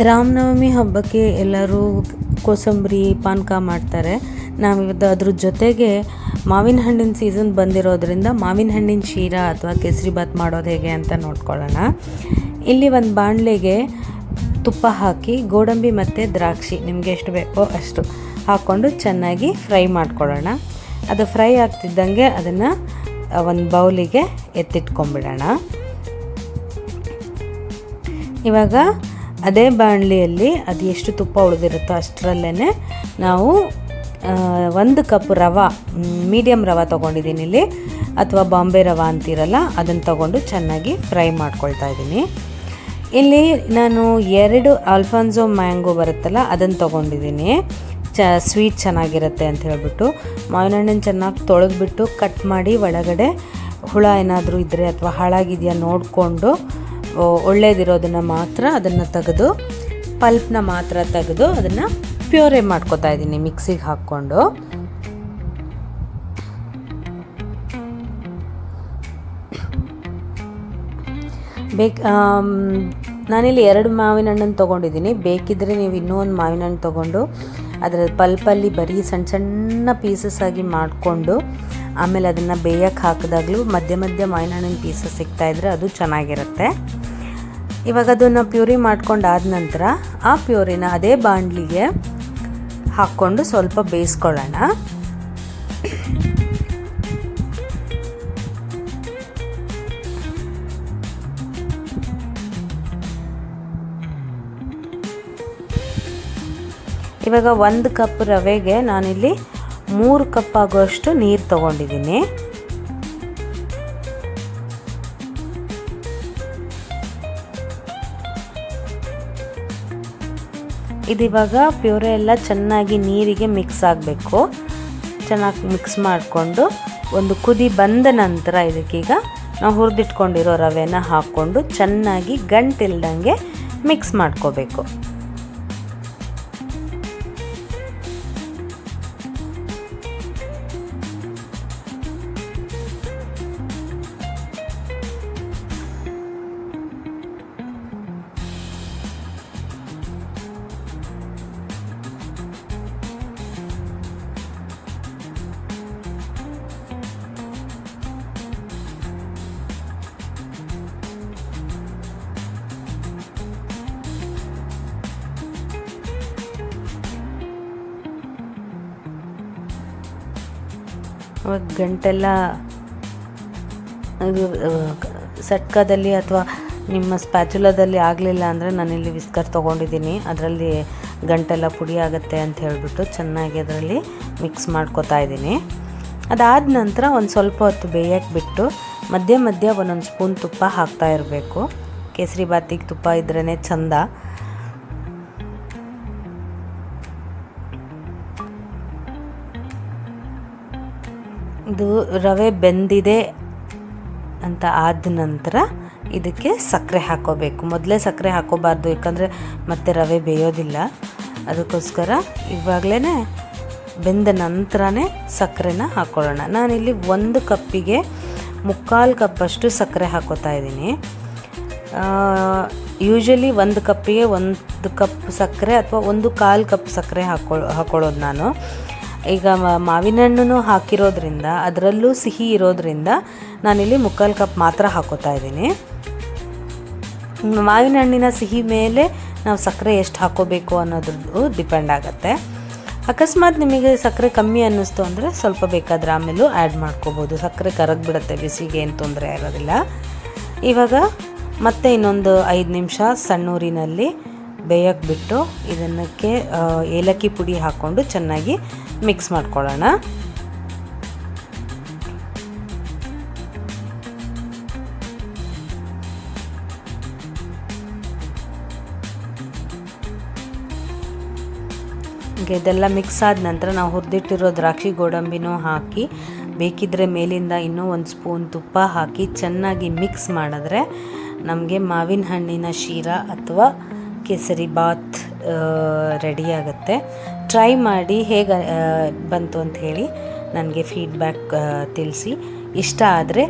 ರಾಮನವಮಿ ಹಬ್ಬಕ್ಕೆ ಎಲ್ಲರೂ ಕೋಸಂಬರಿ ಪಾನಕ ಮಾಡ್ತಾರೆ. ನಾವಿವತ್ತು ಅದ್ರ ಜೊತೆಗೆ ಮಾವಿನ ಹಣ್ಣಿನ ಸೀಸನ್ ಬಂದಿರೋದ್ರಿಂದ ಮಾವಿನ ಹಣ್ಣಿನ ಶೀರಾ ಅಥವಾ ಕೇಸರಿಬಾತ್ ಮಾಡೋದು ಹೇಗೆ ಅಂತ ನೋಡ್ಕೊಳ್ಳೋಣ. ಇಲ್ಲಿ ಒಂದು ಬಾಣಲೆಗೆ ತುಪ್ಪ ಹಾಕಿ ಗೋಡಂಬಿ ಮತ್ತು ದ್ರಾಕ್ಷಿ ನಿಮಗೆ ಎಷ್ಟು ಬೇಕೋ ಅಷ್ಟು ಹಾಕ್ಕೊಂಡು ಚೆನ್ನಾಗಿ ಫ್ರೈ ಮಾಡ್ಕೊಳ್ಳೋಣ. ಅದು ಫ್ರೈ ಆಗ್ತಿದ್ದಂಗೆ ಅದನ್ನು ಒಂದು ಬೌಲಿಗೆ ಎತ್ತಿಟ್ಕೊಂಡ್ಬಿಡೋಣ. ಇವಾಗ ಅದೇ ಬಾಣಲಿಯಲ್ಲಿ ಅದು ಎಷ್ಟು ತುಪ್ಪ ಉಳಿದಿರುತ್ತೋ ಅಷ್ಟರಲ್ಲೇ ನಾವು 1 ಕಪ್ ರವೆ, ಮೀಡಿಯಮ್ ರವೆ ತೊಗೊಂಡಿದ್ದೀನಿ ಇಲ್ಲಿ, ಅಥವಾ ಬಾಂಬೆ ರವೆ ಅಂತಿರಲ್ಲ ಅದನ್ನು ತೊಗೊಂಡು ಚೆನ್ನಾಗಿ ಫ್ರೈ ಮಾಡ್ಕೊಳ್ತಾ ಇದ್ದೀನಿ. ಇಲ್ಲಿ ನಾನು 2 ಆಲ್ಫಾನ್ಸೋ ಮ್ಯಾಂಗೋ ಬರುತ್ತಲ್ಲ ಅದನ್ನು ತೊಗೊಂಡಿದ್ದೀನಿ. ಸ್ವೀಟ್ ಚೆನ್ನಾಗಿರುತ್ತೆ ಅಂತ ಹೇಳ್ಬಿಟ್ಟು ಮಾವಿನ ಹಣ್ಣನ್ನು ಚೆನ್ನಾಗಿ ತೊಳೆದ್ಬಿಟ್ಟು ಕಟ್ ಮಾಡಿ ಒಳಗಡೆ ಹುಳ ಏನಾದರೂ ಇದ್ದರೆ ಅಥವಾ ಹಾಳಾಗಿದೆಯಾ ನೋಡಿಕೊಂಡು ಒಳ್ಳೇದಿರೋದನ್ನು ಮಾತ್ರ ಅದನ್ನು ತೆಗೆದು ಪಲ್ಪ್ನ ಮಾತ್ರ ತೆಗೆದು ಅದನ್ನು ಪ್ಯೂರೇ ಮಾಡ್ಕೊತಾ ಇದ್ದೀನಿ ಮಿಕ್ಸಿಗೆ ಹಾಕ್ಕೊಂಡು. ನಾನಿಲ್ಲಿ 2 ಮಾವಿನ ಹಣ್ಣನ್ನು ತೊಗೊಂಡಿದ್ದೀನಿ. ಬೇಕಿದ್ದರೆ ನೀವು ಇನ್ನೂ ಒಂದು ಮಾವಿನ ಹಣ್ಣು ತೊಗೊಂಡು ಅದರ ಪಲ್ಪಲ್ಲಿ ಬರೀ ಸಣ್ಣ ಸಣ್ಣ ಪೀಸಸ್ ಆಗಿ ಮಾಡಿಕೊಂಡು ಆಮೇಲೆ ಅದನ್ನು ಬೇಯಕ್ಕೆ ಹಾಕಿದಾಗಲೂ ಮಧ್ಯ ಮಧ್ಯ ಮಾವಿನ ಹಣ್ಣಿನ ಪೀಸಸ್ ಸಿಗ್ತಾಯಿದ್ರೆ ಅದು ಚೆನ್ನಾಗಿರುತ್ತೆ. ಇವಾಗ ಅದನ್ನು ಪ್ಯೂರಿ ಮಾಡ್ಕೊಂಡಾದ ನಂತರ ಆ ಪ್ಯೂರಿನ ಅದೇ ಬಾಣಲಿಗೆ ಹಾಕ್ಕೊಂಡು ಸ್ವಲ್ಪ ಬೇಯಿಸ್ಕೊಳ್ಳೋಣ. ಇವಾಗ 1 ಕಪ್ ರವೆಗೆ ನಾನಿಲ್ಲಿ 3 ಕಪ್ ಆಗುವಷ್ಟು ನೀರು ತೊಗೊಂಡಿದ್ದೀನಿ. ಇದಿವಾಗ ಪ್ಯೂರೆ ಎಲ್ಲ ಚೆನ್ನಾಗಿ ನೀರಿಗೆ ಮಿಕ್ಸ್ ಆಗಬೇಕು. ಚೆನ್ನಾಗಿ ಮಿಕ್ಸ್ ಮಾಡಿಕೊಂಡು ಒಂದು ಕುದಿ ಬಂದ ನಂತರ ಇದಕ್ಕೀಗ ನಾವು ಹುರಿದಿಟ್ಕೊಂಡಿರೋ ರವೆನ ಹಾಕ್ಕೊಂಡು ಚೆನ್ನಾಗಿ ಗಂಟಿಲ್ದಂಗೆ ಮಿಕ್ಸ್ ಮಾಡ್ಕೋಬೇಕು. ಅವಾಗ ಗಂಟೆಲ್ಲ ಇದು ಸಟ್ಕದಲ್ಲಿ ಅಥವಾ ನಿಮ್ಮ ಸ್ಪ್ಯಾಚುಲಾದಲ್ಲಿ ಆಗಲಿಲ್ಲ ಅಂದರೆ ನಾನಿಲ್ಲಿ ವಿಸ್ಕರ್ ತೊಗೊಂಡಿದ್ದೀನಿ. ಅದರಲ್ಲಿ ಗಂಟೆಲ್ಲ ಪುಡಿ ಆಗುತ್ತೆ ಅಂತ ಹೇಳಿಬಿಟ್ಟು ಚೆನ್ನಾಗಿ ಅದರಲ್ಲಿ ಮಿಕ್ಸ್ ಮಾಡ್ಕೊತಾ ಇದ್ದೀನಿ. ಅದಾದ ನಂತರ ಒಂದು ಸ್ವಲ್ಪ ಹೊತ್ತು ಬೇಯಕ್ಕೆ ಬಿಟ್ಟು ಮಧ್ಯ ಮಧ್ಯ ಒಂದೊಂದು ಸ್ಪೂನ್ ತುಪ್ಪ ಹಾಕ್ತಾ ಇರಬೇಕು. ಕೇಸರಿ ಬಾತಿಗೆ ತುಪ್ಪ ಇದ್ರೇ ಚಂದ. ಇದು ರವೆ ಬೆಂದಿದೆ ಅಂತ ಆದ ನಂತರ ಇದಕ್ಕೆ ಸಕ್ಕರೆ ಹಾಕೋಬೇಕು. ಮೊದಲೇ ಸಕ್ಕರೆ ಹಾಕೋಬಾರ್ದು, ಯಾಕಂದರೆ ಮತ್ತೆ ರವೆ ಬೇಯೋದಿಲ್ಲ. ಅದಕ್ಕೋಸ್ಕರ ಇವಾಗಲೇ ಬೆಂದ ನಂತರನೇ ಸಕ್ಕರೆನ ಹಾಕ್ಕೊಳ್ಳೋಣ. ನಾನಿಲ್ಲಿ 1 ಕಪ್ಪಿಗೆ 3/4 ಕಪ್ಪಷ್ಟು ಸಕ್ಕರೆ ಹಾಕೋತಾ ಇದ್ದೀನಿ. ಯೂಶ್ವಲಿ 1 ಕಪ್ಪಿಗೆ 1 ಕಪ್ ಸಕ್ಕರೆ ಅಥವಾ 1/4 ಕಪ್ ಸಕ್ಕರೆ ಹಾಕ್ಕೊಳ್ಳೋದು ನಾನು. ಈಗ ಮಾವಿನ ಹಣ್ಣು ಹಾಕಿರೋದ್ರಿಂದ ಅದರಲ್ಲೂ ಸಿಹಿ ಇರೋದ್ರಿಂದ ನಾನಿಲ್ಲಿ 3/4 ಕಪ್ ಮಾತ್ರ ಹಾಕೋತಾ ಇದ್ದೀನಿ. ಮಾವಿನ ಹಣ್ಣಿನ ಸಿಹಿ ಮೇಲೆ ನಾವು ಸಕ್ಕರೆ ಎಷ್ಟು ಹಾಕೋಬೇಕು ಅನ್ನೋದ್ರದ್ದು ಡಿಪೆಂಡ್ ಆಗುತ್ತೆ. ಅಕಸ್ಮಾತ್ ನಿಮಗೆ ಸಕ್ಕರೆ ಕಮ್ಮಿ ಅನ್ನಿಸ್ತು ಅಂದರೆ ಸ್ವಲ್ಪ ಬೇಕಾದರೆ ಆಮೇಲೂ ಆ್ಯಡ್ ಮಾಡ್ಕೋಬೋದು. ಸಕ್ಕರೆ ಕರಗಿಬಿಡುತ್ತೆ, ಬಿಸಿಗೆ ಏನು ತೊಂದರೆ ಆಗೋದಿಲ್ಲ. ಇವಾಗ ಮತ್ತೆ ಇನ್ನೊಂದು 5 ನಿಮಿಷ ಸಣ್ಣೂರಿನಲ್ಲಿ ಬೇಯಕ್ಕೆ ಬಿಟ್ಟು ಇದನ್ನಕ್ಕೆ ಏಲಕ್ಕಿ ಪುಡಿ ಹಾಕ್ಕೊಂಡು ಚೆನ್ನಾಗಿ ಮಿಕ್ಸ್ ಮಾಡ್ಕೊಳ್ಳೋಣ. ಇದೆಲ್ಲ ಮಿಕ್ಸ್ ಆದ ನಂತರ ನಾವು ಹುರಿದಿಟ್ಟಿರೋ ದ್ರಾಕ್ಷಿ ಗೋಡಂಬಿನೂ ಹಾಕಿ ಬೇಕಿದ್ದರೆ ಮೇಲಿಂದ ಇನ್ನೂ 1 ಸ್ಪೂನ್ ತುಪ್ಪ ಹಾಕಿ ಚೆನ್ನಾಗಿ ಮಿಕ್ಸ್ ಮಾಡಿದ್ರೆ ನಮಗೆ ಮಾವಿನ ಹಣ್ಣಿನ ಶೀರಾ ಅಥವಾ ಕೇಸರಿ ಬಾತ್ ರೆಡಿ ಆಗುತ್ತೆ. ಟ್ರೈ ಮಾಡಿ ಹೇಗೆ ಬಂತು ಅಂತ ಹೇಳಿ ನನಗೆ ಫೀಡ್ಬ್ಯಾಕ್ ತಿಳಿಸಿ. ಇಷ್ಟ ಆದರೆ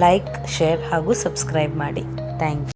ಲೈಕ್, ಶೇರ್ ಹಾಗೂ ಸಬ್ಸ್ಕ್ರೈಬ್ ಮಾಡಿ. Thank you.